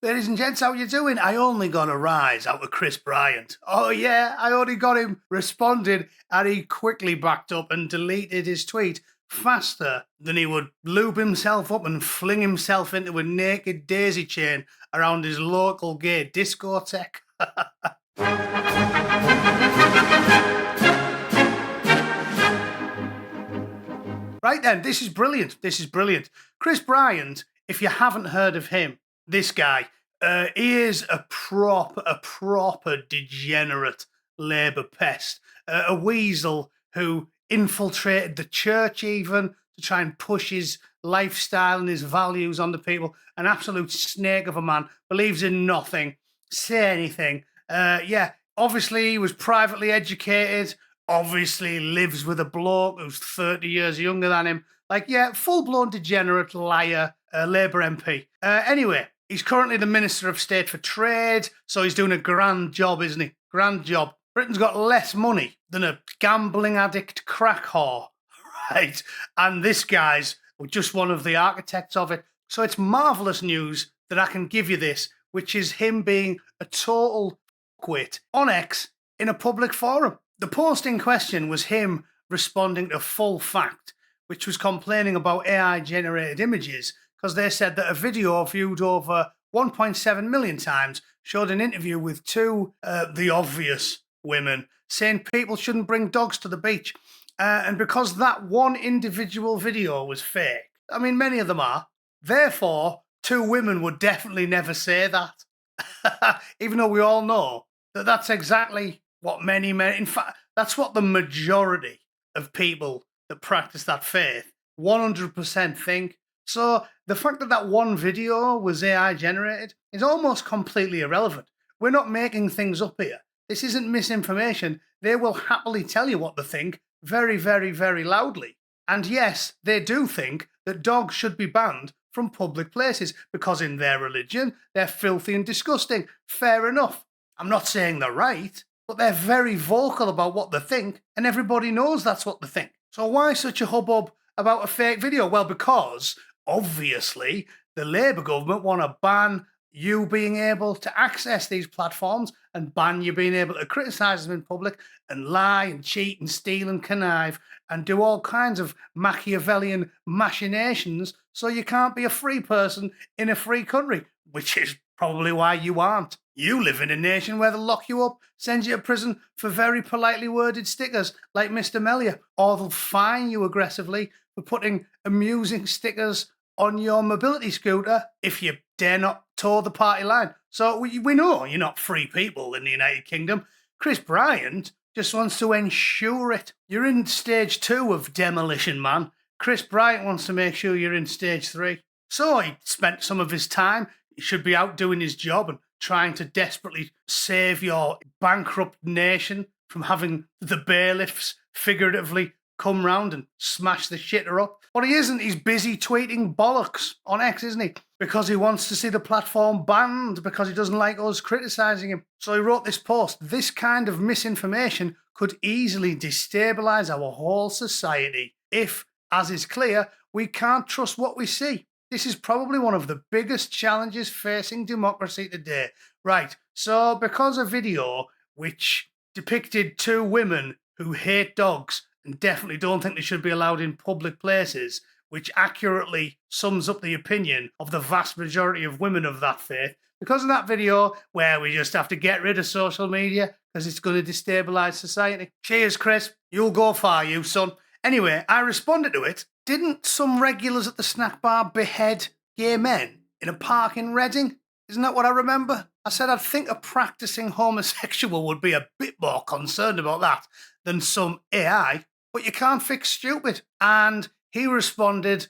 Ladies and gents, how you doing? I only got a rise out of Chris Bryant. Oh yeah, I only got him responded, and he quickly backed up and deleted his tweet faster than he would lube himself up and fling himself into a naked daisy chain around his local gay discotheque. Right then, this is brilliant. This is brilliant. Chris Bryant, if you haven't heard of him, this guy, he is a proper degenerate Labour pest. A weasel who infiltrated the church even to try and push his lifestyle and his values on the people. An absolute snake of a man, believes in nothing, say anything. Obviously he was privately educated, obviously lives with a bloke who's 30 years younger than him. Full-blown degenerate liar, Labour MP. Anyway, he's currently the Minister of State for Trade, so he's doing a grand job, isn't he? Grand job. Britain's got less money than a gambling addict crack whore, right? And this guy's just one of the architects of it. So it's marvellous news that I can give you this, which is him being a total quit on X in a public forum. The post in question was him responding to Full Fact, which was complaining about AI-generated images because they said that a video viewed over 1.7 million times showed an interview with two the obvious women saying people shouldn't bring dogs to the beach. And because that one individual video was fake, I mean, many of them are, therefore, two women would definitely never say that. Even though we all know that that's exactly what many men, in fact, that's what the majority of people that practice that faith 100% think. So the fact that that one video was AI generated is almost completely irrelevant. We're not making things up here. This isn't misinformation. They will happily tell you what they think very, very, very loudly. And yes, they do think that dogs should be banned from public places because in their religion, they're filthy and disgusting. Fair enough. I'm not saying they're right, but they're very vocal about what they think, and everybody knows that's what they think. So why such a hubbub about a fake video? Well, because, obviously, the Labour government want to ban you being able to access these platforms and ban you being able to criticise them in public and lie and cheat and steal and connive and do all kinds of Machiavellian machinations so you can't be a free person in a free country, which is probably why you aren't. You live in a nation where they'll lock you up, send you to prison for very politely worded stickers like Mr. Mellier, or they'll fine you aggressively for putting amusing stickers on your mobility scooter if you dare not toe the party line. So we know you're not free people in the United Kingdom. Chris Bryant just wants to ensure it. You're in stage 2 of demolition, man. Chris Bryant wants to make sure you're in stage 3. So he spent some of his time. He should be out doing his job and trying to desperately save your bankrupt nation from having the bailiffs figuratively come round and smash the shitter up. But he isn't. He's busy tweeting bollocks on X, isn't he? Because he wants to see the platform banned because he doesn't like us criticising him. So he wrote this post. This kind of misinformation could easily destabilise our whole society if, as is clear, we can't trust what we see. This is probably one of the biggest challenges facing democracy today. Right, so because a video which depicted two women who hate dogs and definitely don't think they should be allowed in public places, which accurately sums up the opinion of the vast majority of women of that faith, because of that video where we just have to get rid of social media because it's going to destabilise society. Cheers, Chris. You'll go far, you son. Anyway, I responded to it. Didn't some regulars at the snack bar behead gay men in a park in Reading? Isn't that what I remember? I said I'd think a practising homosexual would be a bit more concerned about that than some AI, but you can't fix stupid. And he responded,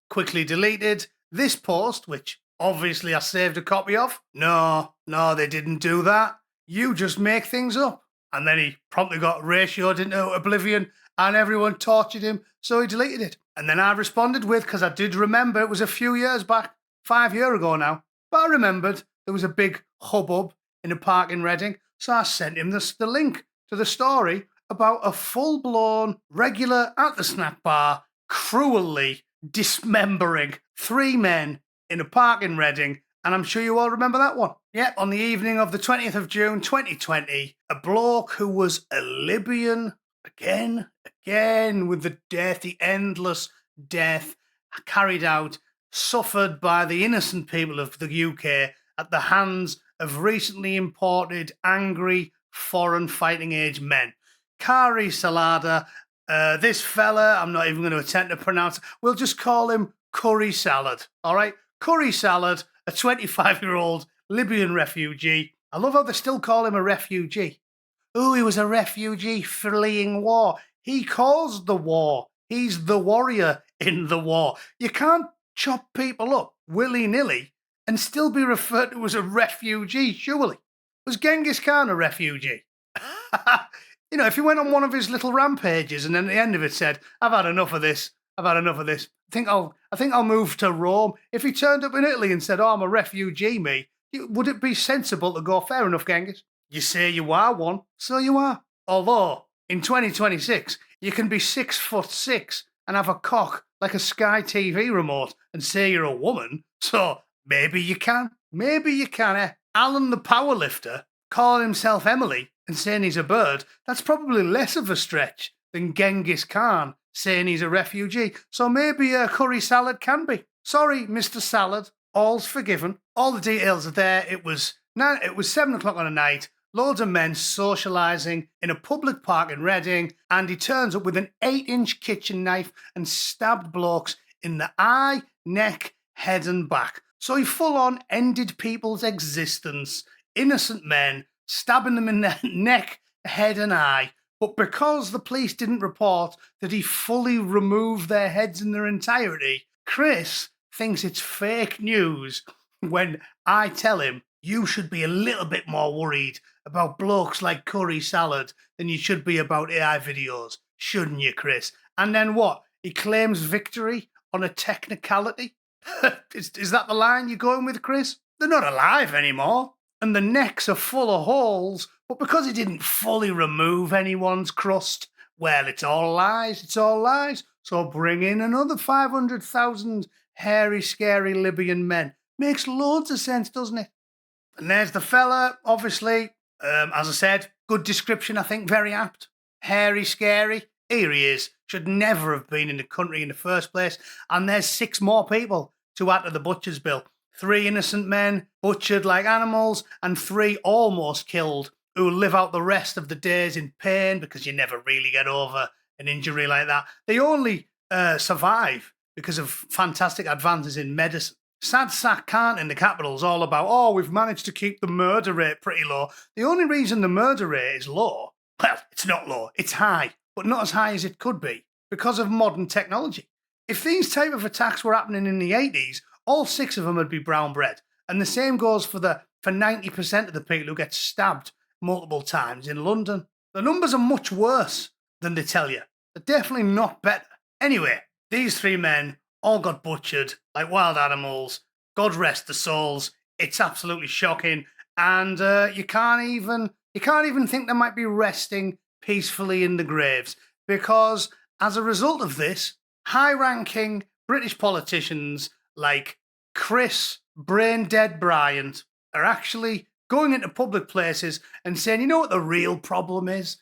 quickly deleted this post, which obviously I saved a copy of. No, they didn't do that. You just make things up. And then he promptly got ratioed into oblivion and everyone tortured him, so he deleted it. And then I responded with, because I did remember it was a few years back, 5 years ago now, but I remembered there was a big hubbub in a park in Reading, so I sent him the link to the story about a full-blown regular at the snack bar cruelly dismembering 3 men in a park in Reading And I'm sure you all remember that one. Yep, on the evening of the 20th of June 2020, a bloke who was a Libyan, again, with the death, the endless death carried out, suffered by the innocent people of the UK at the hands of recently imported, angry, foreign fighting age men. Kari Salada, this fella, I'm not even going to attempt to pronounce, we'll just call him Curry Salad, all right? Curry Salad, a 25-year-old Libyan refugee. I love how they still call him a refugee. Oh, he was a refugee fleeing war. He caused the war. He's the warrior in the war. You can't chop people up willy-nilly and still be referred to as a refugee, surely. Was Genghis Khan a refugee? You know, if he went on one of his little rampages and then at the end of it said, I've had enough of this, I think I'll move to Rome. If he turned up in Italy and said, oh, I'm a refugee, would it be sensible to go, fair enough, Genghis? You say you are one, so you are. Although, in 2026, you can be 6'6" and have a cock like a Sky TV remote and say you're a woman, so maybe you can. Maybe you can, eh? Alan the powerlifter calling himself Emily and saying he's a bird, that's probably less of a stretch than Genghis Khan saying he's a refugee. So maybe a Curry Salad can be. Sorry, Mr. Salad, all's forgiven. All the details are there. It was 7 o'clock on a night, loads of men socialising in a public park in Reading, and he turns up with an 8-inch kitchen knife and stabbed blokes in the eye, neck, head and back. So he full-on ended people's existence, innocent men, stabbing them in the neck, head and eye. But because the police didn't report that he fully removed their heads in their entirety, Chris thinks it's fake news when I tell him you should be a little bit more worried about blokes like Curry Salad than you should be about AI videos, shouldn't you, Chris? And then what? He claims victory on a technicality? Is that the line you're going with, Chris? They're not alive anymore, and the necks are full of holes, but because he didn't fully remove anyone's crust, well, it's all lies, So bring in another 500,000 hairy, scary Libyan men. Makes loads of sense, doesn't it? And there's the fella, obviously, as I said, good description, I think, very apt. Hairy, scary, here he is. Should never have been in the country in the first place. And there's 6 more people to add to the butcher's bill. 3 innocent men butchered like animals, and 3 almost killed who live out the rest of the days in pain because you never really get over an injury like that. They only survive because of fantastic advances in medicine. Sad sack can't in the capital is all about, oh, we've managed to keep the murder rate pretty low. The only reason the murder rate is low, well, it's not low, it's high, but not as high as it could be because of modern technology. If these type of attacks were happening in the 80s, all 6 of them would be brown bread. And the same goes for 90% of the people who get stabbed multiple times in London. The numbers are much worse than they tell you. They're definitely not better. Anyway, these 3 men all got butchered like wild animals. God rest their souls. It's absolutely shocking. And you can't even think they might be resting peacefully in the graves, because as a result of this, high-ranking British politicians like Chris Brain Dead Bryant are actually going into public places and saying, you know what the real problem is?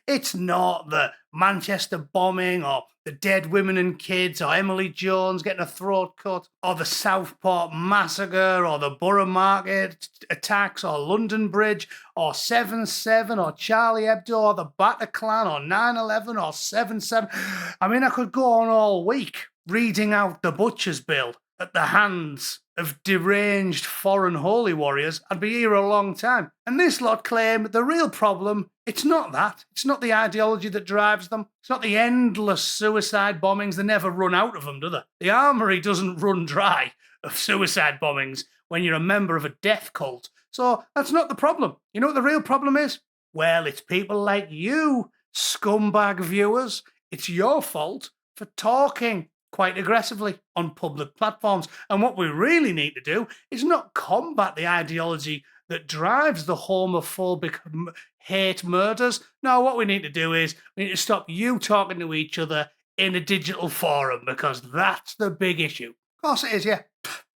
It's not the Manchester bombing or the dead women and kids or Emily Jones getting a throat cut or the Southport massacre or the Borough Market attacks or London Bridge or 7/7 or Charlie Hebdo or the Bataclan or 9/11 or 7/7. I mean, I could go on all week reading out the butcher's bill at the hands of deranged foreign holy warriors. I'd be here a long time. And this lot claim the real problem, it's not that. It's not the ideology that drives them. It's not the endless suicide bombings. They never run out of them, do they? The armoury doesn't run dry of suicide bombings when you're a member of a death cult. So that's not the problem. You know what the real problem is? Well, it's people like you, scumbag viewers. It's your fault for talking quite aggressively on public platforms. And what we really need to do is not combat the ideology that drives the homophobic hate murders. No, what we need to do is we need to stop you talking to each other in a digital forum, because that's the big issue. Of course it is, yeah.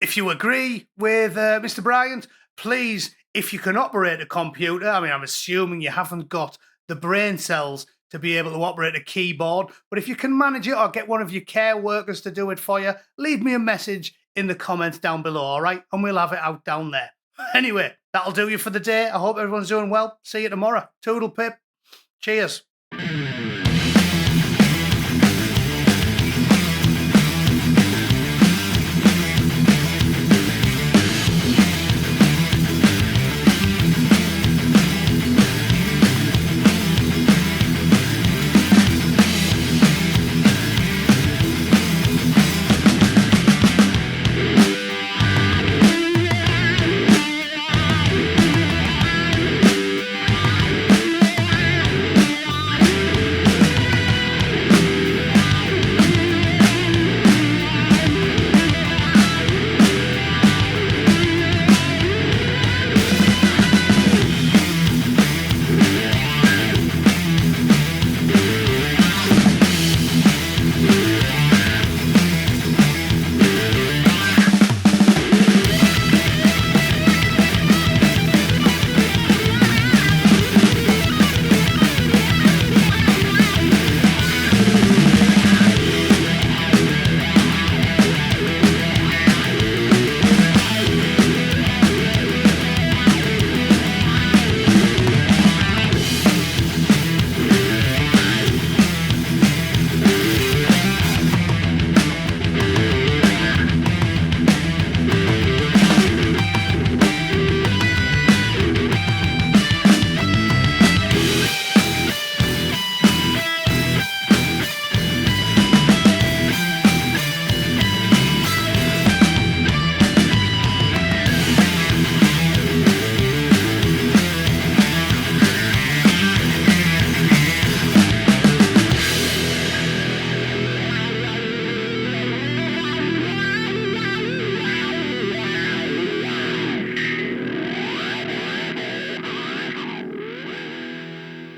If you agree with Mr. Bryant, please, if you can operate a computer, I mean, I'm assuming you haven't got the brain cells to be able to operate a keyboard, but if you can manage it or get one of your care workers to do it for you, leave me a message in the comments down below, all right? And we'll have it out down there. Anyway, that'll do you for the day. I hope everyone's doing well. See you tomorrow. Toodle pip. Cheers.